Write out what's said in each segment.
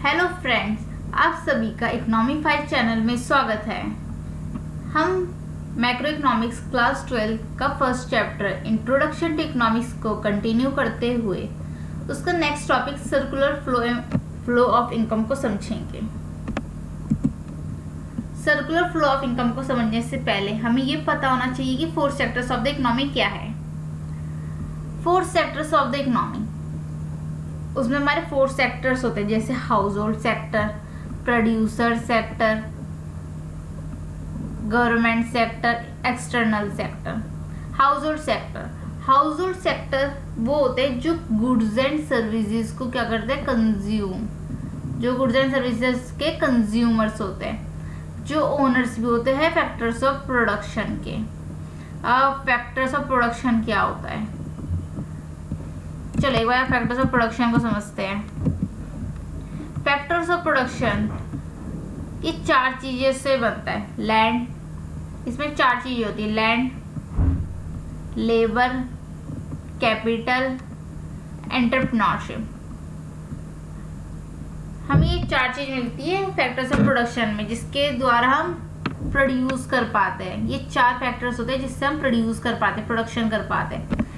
Hello friends, आप सभी का इकोनॉमी 5 चैनल में स्वागत है। हम मैक्रो इकोनॉमिक्स क्लास 12 का first chapter introduction to economics को कंटिन्यू करते हुए उसका next topic circular flow of income को समझेंगे। सर्कुलर फ्लो ऑफ इनकम को समझने से पहले हमें ये पता होना चाहिए कि 4 सेक्टर्स ऑफ द इकोनॉमी क्या है। 4 सेक्टर्स ऑफ द इकोनॉमी, उसमें हमारे 4 सेक्टर्स होते हैं, जैसे house hold sector, producer sector, government sector, external sector. House hold sector वो होते हैं जो गुड्स एंड सर्विसेज को क्या करते हैं, कंज्यूम। जो गुड्स एंड सर्विसेज के कंज्यूमर्स होते हैं, जो ओनर्स भी होते हैं फैक्टर्स ऑफ प्रोडक्शन के। अब फैक्टर्स ऑफ प्रोडक्शन क्या होता है, चलो एक बार फैक्टर्स ऑफ प्रोडक्शन को समझते हैं। फैक्टर्स ऑफ प्रोडक्शन ये 4 चीजें से बनता है। लैंड, इसमें 4 चीजें होती है, लैंड, लेबर, कैपिटल, एंटरप्रेन्योरशिप। हमें ये 4 चीज मिलती है फैक्टर्स ऑफ प्रोडक्शन में, जिसके द्वारा हम प्रोड्यूस कर पाते हैं। ये 4 फैक्टर्स होते हैं जिससे हम प्रोड्यूस कर पाते हैं, प्रोडक्शन कर पाते हैं।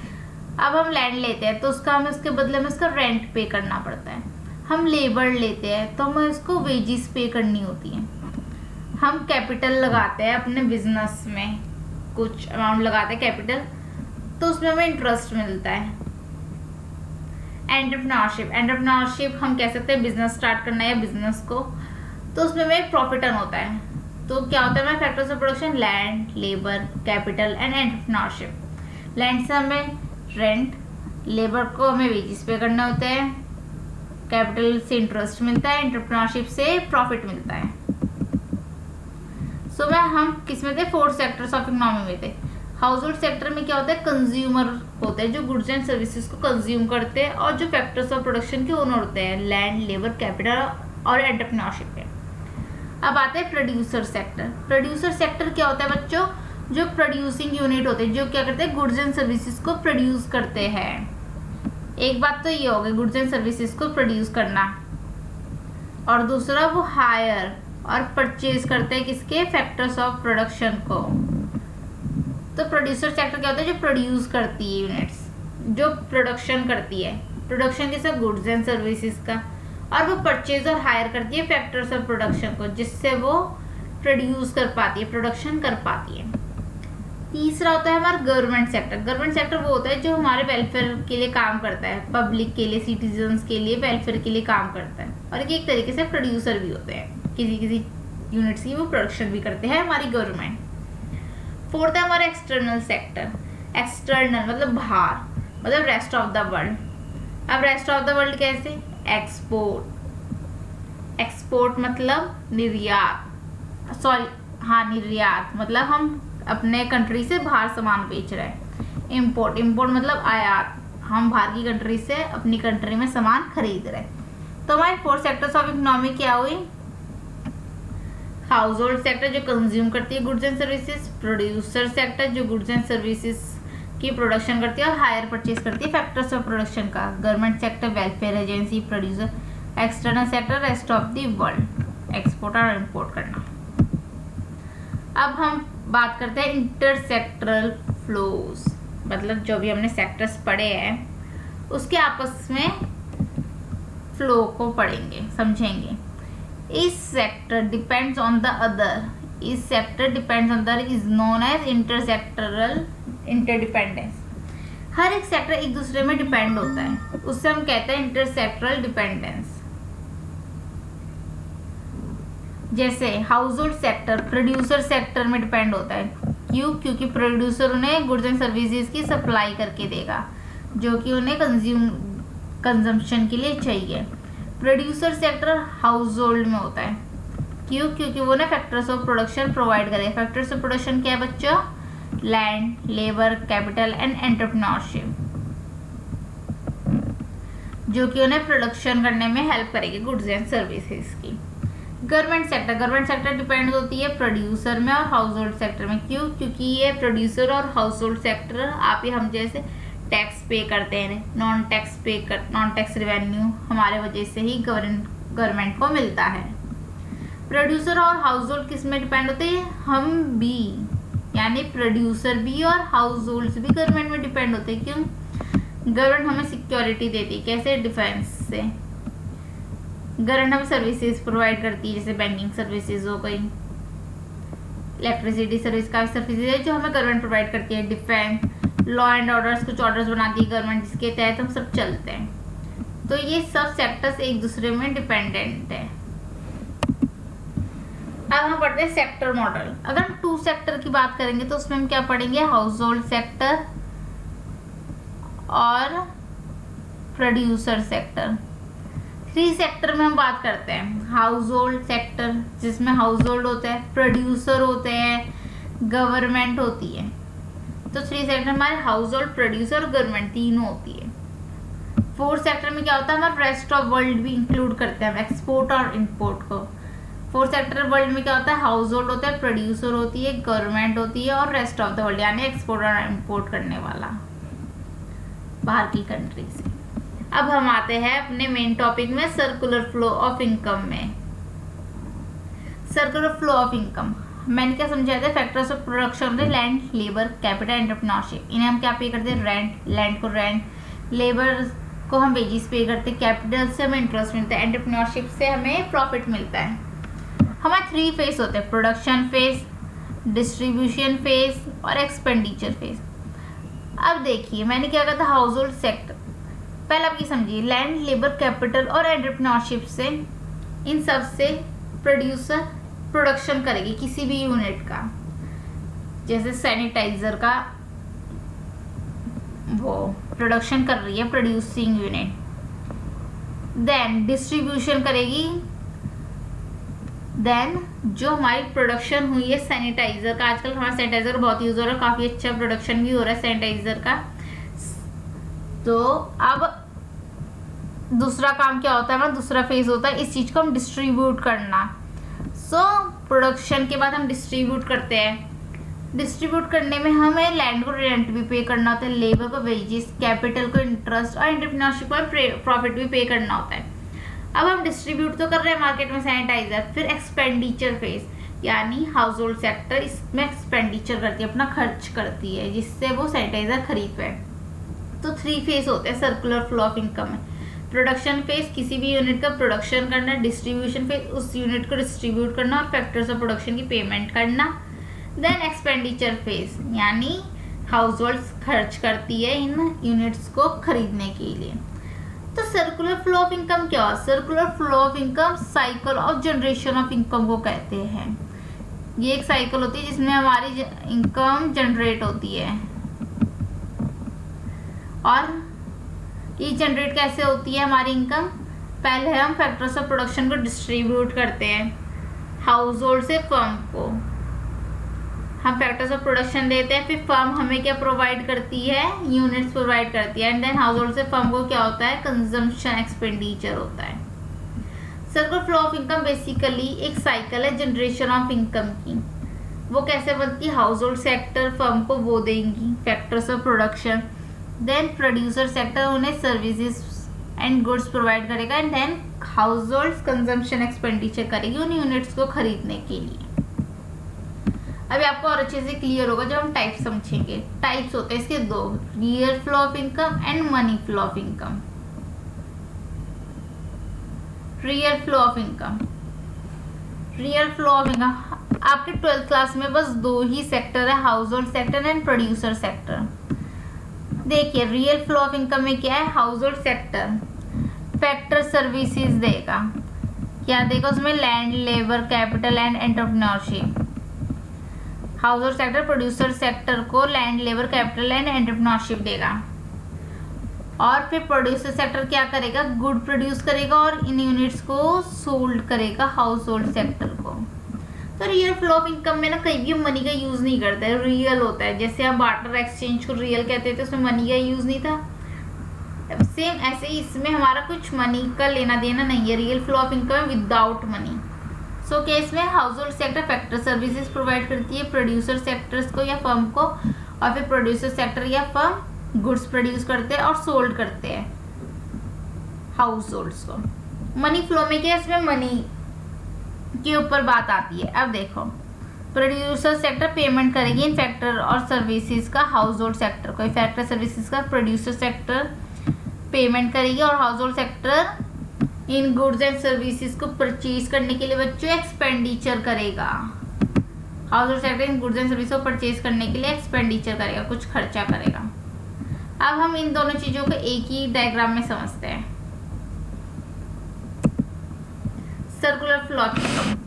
अब हम लैंड लेते हैं तो हमें उसके बदले में उसका रेंट पे करना पड़ता है। हम लेबर लेते हैं तो हमें उसको वेजेस पे करनी होती है। हम कैपिटल लगाते हैं अपने बिजनेस में, कुछ अमाउंट लगाते हैं कैपिटल, तो उसमें हमें इंटरेस्ट मिलता है। एंटरप्रेन्योरशिप हम कह सकते हैं बिजनेस स्टार्ट करना है या बिजनेस को, तो उसमें हमें प्रॉफिट अर्न होता है। तो क्या होता है हमारे factors of production, land, labour, capital and entrepreneurship. Land से हमें रेंट, लेबर को हमें वेजेस पे करने होते हैं, कैपिटल से इंटरेस्ट मिलता है, एंटरप्रेन्योरशिप से प्रॉफिट मिलता है। सो हम किस में थे, 4 सेक्टर्स ऑफ इकोनॉमी में थे। हाउस होल्ड सेक्टर में क्या होता है, कंज्यूमर होते हैं जो गुड्स एंड सर्विसेज को कंज्यूम करते हैं, और जो फैक्टर्स ऑफ प्रोडक्शन के ओनर होते हैं, लैंड, लेबर, कैपिटल और एंटरप्रेन्योरशिप है। अब आते हैं प्रोड्यूसर सेक्टर। प्रोड्यूसर सेक्टर क्या होता है बच्चों, जो प्रोड्यूसिंग यूनिट होते हैं, जो क्या करते हैं, गुड्स एंड सर्विसेज को प्रोड्यूस करते हैं। एक बात तो ये हो गई गुड्स एंड सर्विसेज को प्रोड्यूस करना, और दूसरा वो हायर और परचेज करते हैं किसके, फैक्टर्स ऑफ प्रोडक्शन को। तो प्रोड्यूसर सेक्टर क्या होता है, जो प्रोड्यूस करती है यूनिट्स, जो प्रोडक्शन करती है, प्रोडक्शन के साथ गुड्स एंड सर्विसेज का, और वो परचेज और हायर करती है फैक्टर्स ऑफ प्रोडक्शन को, जिससे वो प्रोड्यूस कर पाती है, प्रोडक्शन कर पाती है। तीसरा होता है हमारा गवर्नमेंट सेक्टर। गवर्नमेंट सेक्टर वो होता है जो हमारे वेलफेयर के लिए काम करता है, पब्लिक के लिए, सिटीजन्स के लिए, वेलफेयर के लिए काम करता है, और एक तरीके से प्रोड्यूसर भी होते हैं, किसी यूनिट्स की वो प्रोडक्शन भी करते हैं हमारी गवर्नमेंट। फोर्थ है हमारा एक्सटर्नल सेक्टर। एक्सटर्नल मतलब बाहर, मतलब रेस्ट ऑफ द वर्ल्ड। अब रेस्ट ऑफ द वर्ल्ड कैसे, एक्सपोर्ट मतलब निर्यात, निर्यात मतलब हम अपने कंट्री से बाहर सामान बेच रहे हैं। इंपोर्ट मतलब आयात, हम बाहर की कंट्री से अपनी कंट्री में सामान खरीद रहे हैं। तो हमारे 4 सेक्टर्स ऑफ इकोनॉमी क्या हुई, हाउस होल्ड सेक्टर जो कंज्यूम करती है goods and services, producer sector जो गुड्स एंड सर्विसेज की प्रोडक्शन करती है और हायर परचेज करती है फैक्टर्स ऑफ प्रोडक्शन का, government sector welfare agency, producer, external sector rest of the world, export और इम्पोर्ट करना। अब हम बात करते हैं इंटरसेक्टरल फ्लोज, मतलब जो भी हमने सेक्टर्स पढ़े हैं उसके आपस में फ्लो को पढ़ेंगे, समझेंगे। इस sector depends on the other, इस sector depends on the other is known as intersectoral interdependence. हर एक सेक्टर एक दूसरे में डिपेंड होता है, उससे हम कहते हैं इंटरसेक्टरल डिपेंडेंस। जैसे house hold sector producer sector में डिपेंड होता है, क्यों, क्योंकि प्रोड्यूसर उन्हें गुड्स एंड सर्विसेज की सप्लाई करके देगा जो कि उन्हें कंजम्पशन के लिए चाहिए। प्रोड्यूसर सेक्टर हाउस होल्ड में होता है, क्यों, क्योंकि वो ना फैक्टर्स ऑफ प्रोडक्शन प्रोवाइड करेगा। फैक्टर्स ऑफ प्रोडक्शन क्या है बच्चों, land, labour, capital and entrepreneurship, जो कि उन्हें प्रोडक्शन करने में हेल्प करेगी गुड्स एंड सर्विसेज की। गवर्नमेंट सेक्टर डिपेंड होती है प्रोड्यूसर में और हाउस होल्ड सेक्टर में, क्यों, क्योंकि ये प्रोड्यूसर और हाउस होल्ड सेक्टर आप ही हम जैसे टैक्स पे करते हैं, नॉन टैक्स रेवेन्यू हमारे वजह से ही गवर्नमेंट को मिलता है। प्रोड्यूसर और हाउस होल्ड किस में डिपेंड होते हैं? हम भी, यानी प्रोड्यूसर भी और हाउस होल्ड भी गवर्नमेंट में डिपेंड होते हैं। क्यों? गवर्नमेंट हमें सिक्योरिटी देती है। कैसे? डिफेंस से। गवर्नमेंट हमें सर्विसेज प्रोवाइड करती है, जैसे बैंकिंग सर्विसेज हो गई, इलेक्ट्रिसिटी सर्विस का सर्विसेज है जो हमें गवर्नमेंट प्रोवाइड करती है। डिफेंस, लॉ एंड ऑर्डर्स, कुछ ऑर्डर्स बनाती है गवर्नमेंट जिसके तहत हम सब चलते हैं। तो ये सब सेक्टर्स एक दूसरे में डिपेंडेंट है। अब हम पढ़ते हैं सेक्टर मॉडल। अगर हम 2 सेक्टर की बात करेंगे तो उसमें हम क्या पढ़ेंगे? हाउस होल्ड सेक्टर और प्रोड्यूसर सेक्टर। 3 सेक्टर में हम बात करते हैं। हाउस होल्ड सेक्टर जिसमें हाउस होल्ड होता है, प्रोड्यूसर होते हैं, गवर्नमेंट होती है। तो 3 सेक्टर हमारे हाउस होल्ड, प्रोड्यूसर और गवर्नमेंट तीनों होती है। 4 सेक्टर में क्या होता है? हमारे रेस्ट ऑफ वर्ल्ड भी इंक्लूड करते हैं हम, एक्सपोर्ट और इंपोर्ट को। 4 सेक्टर वर्ल्ड में क्या होता है? हाउस होल्ड होता है, प्रोड्यूसर होती है, गवर्नमेंट होती है और रेस्ट ऑफ द वर्ल्ड, यानी एक्सपोर्ट और इंपोर्ट करने वाला बाहर की कंट्री से। अब हम आते हैं अपने मेन टॉपिक में, सर्कुलर फ्लो ऑफ इनकम में। सर्कुलर फ्लो ऑफ इनकम मैंने क्या समझाया था? फैक्टर्स ऑफ प्रोडक्शन होते हैं लैंड, लेबर, कैपिटल, एंटरप्रेन्योरशिप। इन्हें हम क्या पे करते हैं? रेंट, लैंड को रेंट, लेबर को हम वेजेस पे करते हैं, कैपिटल से हमें इंटरेस्ट मिलता है, एंटरप्रेन्योरशिप से हमें प्रॉफिट मिलता है। हमारे 3 फेज होते हैं, प्रोडक्शन फेज, डिस्ट्रीब्यूशन फेज और एक्सपेंडिचर फेज। अब देखिए मैंने क्या कहा था? हाउस होल्ड सेक्टर, पहले आप ये समझिए, लैंड, लेबर, कैपिटल और एंटरप्रेन्योरशिप से, इन सब से प्रोड्यूसर प्रोडक्शन करेगी किसी भी यूनिट का। जैसे सैनिटाइजर का वो प्रोडक्शन कर रही है, प्रोड्यूसिंग यूनिट। देन डिस्ट्रीब्यूशन करेगी, देन जो हमारी प्रोडक्शन हुई है सैनिटाइजर का, आजकल हमारा सैनिटाइजर बहुत यूज हो रहा है, काफी अच्छा प्रोडक्शन भी हो रहा है सैनिटाइजर का। तो अब दूसरा काम क्या होता है हमारा? दूसरा फेज होता है इस चीज को हम डिस्ट्रीब्यूट करना। प्रोडक्शन के बाद हम डिस्ट्रीब्यूट करते हैं। डिस्ट्रीब्यूट करने में हमें लैंड को रेंट भी पे करना होता है, लेबर को वेजेस, कैपिटल को इंटरेस्ट और एंटरप्रेन्योरशिप को प्रॉफिट भी पे करना होता है। अब हम डिस्ट्रीब्यूट तो कर रहे हैं मार्केट में सैनिटाइजर। फिर एक्सपेंडिचर फेज, यानी हाउस होल्ड सेक्टर इसमें एक्सपेंडिचर करती है, अपना खर्च करती है जिससे वो सैनिटाइजर खरीद पाए। तो 3 फेज होते हैं सर्कुलर फ्लो ऑफ इनकम में। प्रोडक्शन फेज, किसी भी यूनिट का प्रोडक्शन करना, डिस्ट्रीब्यूशन फेज, उस यूनिट को डिस्ट्रीब्यूट करना और फैक्टर्स ऑफ प्रोडक्शन की पेमेंट करना। देन एक्सपेंडिचर फेज, यानी हाउस होल्ड खर्च करती है इन यूनिट्स को खरीदने के लिए। तो सर्कुलर फ्लो ऑफ इनकम क्या है? Circular flow of income cycle of generation of income को कहते हैं। ये एक साइकिल होती है जिसमें हमारी इनकम जनरेट होती है। और ये जनरेट कैसे होती है हमारी इनकम? पहले हम फैक्टर्स ऑफ प्रोडक्शन को डिस्ट्रीब्यूट करते हैं हाउस होल्ड से फर्म को। हम फैक्टर्स ऑफ प्रोडक्शन देते हैं, फिर फर्म हमें क्या प्रोवाइड करती है? यूनिट्स प्रोवाइड करती है। एंड देन हाउस होल्ड से फर्म को क्या होता है? कंजम्पशन एक्सपेंडिचर होता है। Circular flow of income basically एक साइकिल है जनरेशन ऑफ इनकम की। वो कैसे बनती है? हाउस होल्ड सेक्टर फर्म को वो देंगी factors of production, then producer sector उन्हें सर्विसेज एंड गुड्स प्रोवाइड करेगा, and then household consumption expenditure करेगी उन यूनिट्स को खरीदने के लिए। अभी आपको और अच्छे से क्लियर होगा जब हम टाइप समझेंगे। टाइप्स होते हैं इसके 2, real flow of income and money flow of income. Real flow of income, real flow of income आपके 12th क्लास में बस 2 ही सेक्टर है, household sector and producer sector. देखिए रियल फ्लो ऑफ इनकम में क्या है? Household sector factor services देगा, क्या देगा उसमें? Land, labour, capital and entrepreneurship. Household sector producer sector को land, labour, capital and entrepreneurship देगा। और फिर प्रोड्यूसर सेक्टर क्या करेगा? गुड प्रोड्यूस करेगा और इन यूनिट्स को सोल्ड करेगा हाउस होल्ड सेक्टर को। तो रियल फ्लो ऑफ इनकम में ना कहीं भी मनी का यूज नहीं करता है, रियल होता है। जैसे हम बार्टर एक्सचेंज को रियल कहते थे, उसमें मनी का यूज नहीं था, सेम ऐसे ही इसमें हमारा कुछ मनी का लेना देना नहीं है। रियल फ्लो ऑफ इनकम है विदाउट मनी। सो केस में house hold sector factor services provide करती है प्रोड्यूसर सेक्टर्स को या फर्म को, और फिर प्रोड्यूसर सेक्टर या फर्म गुड्स प्रोड्यूस करते हैं और सोल्ड करते हैं हाउस होल्ड्स को। मनी फ्लो में क्या, इसमें मनी के ऊपर बात आती है। अब देखो, प्रोड्यूसर सेक्टर पेमेंट करेगी इन फैक्टर और सर्विसेज का हाउस होल्ड सेक्टर को। फैक्टर सर्विसेज का प्रोड्यूसर सेक्टर पेमेंट करेगी और house hold sector in goods and services को परचेज करने के लिए बच्चों एक्सपेंडिचर करेगा। House hold sector in goods and service को परचेज करने के लिए एक्सपेंडिचर करेगा, कुछ खर्चा करेगा। अब हम इन दोनों चीजों को एक ही डायग्राम में समझते हैं। सर्कुलर फ्लो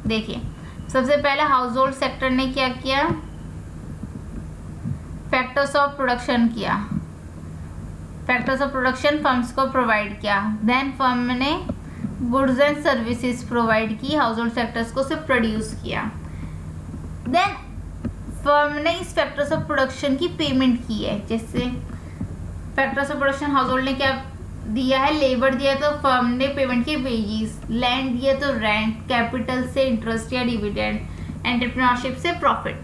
देखिए, सबसे पहले हाउस होल्ड सेक्टर ने क्या किया, फैक्टर्स ऑफ प्रोडक्शन किया, फैक्टर्स ऑफ प्रोडक्शन फर्म्स को प्रोवाइड किया। देन फर्म ने गुड्स एंड सर्विसेज प्रोवाइड की, हाउस होल्ड सेक्टर्स को सिर्फ प्रोड्यूस किया। देन फर्म ने इस फैक्टर्स ऑफ प्रोडक्शन की पेमेंट की है। जैसे factors of production house hold ने क्या दिया है, लेबर दिया तो फर्म ने पेमेंट की वेजेस, लैंड दिया तो रेंट, कैपिटल से इंटरेस्ट या डिविडेंड, एंटरप्रेन्योरशिप से प्रॉफिट।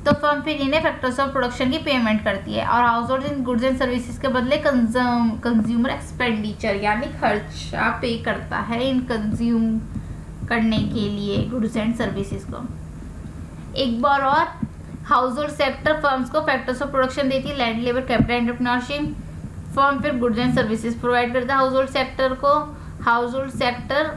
तो फर्म फिर इन्हें फैक्टर्स ऑफ प्रोडक्शन की पेमेंट करती है। और house hold in goods and services के बदले कंज्यूमर एक्सपेंडिचर यानी खर्चा पे करता है इन कंज्यूम करने के लिए गुड्स एंड सर्विसेज को। एक बार और, हाउस होल्ड सेक्टर फर्म्स को फैक्टर्स ऑफ प्रोडक्शन देती है, land, labour, capital, entrepreneurship. Firm फिर गुड्स एंड सर्विसेज प्रोवाइड करता है हाउस होल्ड सेक्टर को। हाउस होल्ड सेक्टर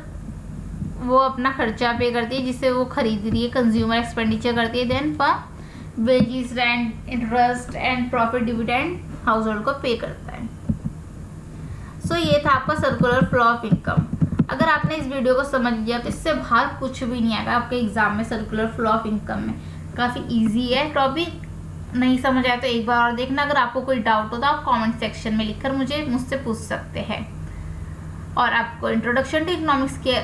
वो अपना खर्चा पे करती है जिससे वो खरीद रही है, कंज्यूमर एक्सपेंडिचर करती है। Then firm wages, rent, interest and profit, dividend household को पे करता है। सो ये था आपका सर्कुलर फ्लो ऑफ इनकम। अगर आपने इस वीडियो को समझ लिया तो इससे बाहर कुछ भी नहीं आएगा आपके एग्जाम में। सर्कुलर फ्लो ऑफ इनकम में काफ़ी इजी है टॉपिक, नहीं समझ आया तो एक बार और देखना। अगर आपको कोई डाउट हो तो आप कमेंट सेक्शन में लिखकर मुझसे पूछ सकते हैं। और आपको इंट्रोडक्शन टू इकोनॉमिक्स के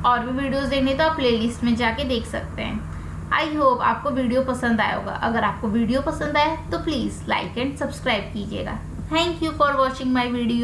और भी वीडियोस देखने तो आप प्लेलिस्ट में जाके देख सकते हैं। आई होप आपको वीडियो पसंद आया होगा। अगर आपको वीडियो पसंद आया तो प्लीज़ लाइक एंड सब्सक्राइब कीजिएगा। Thank you for watching my video.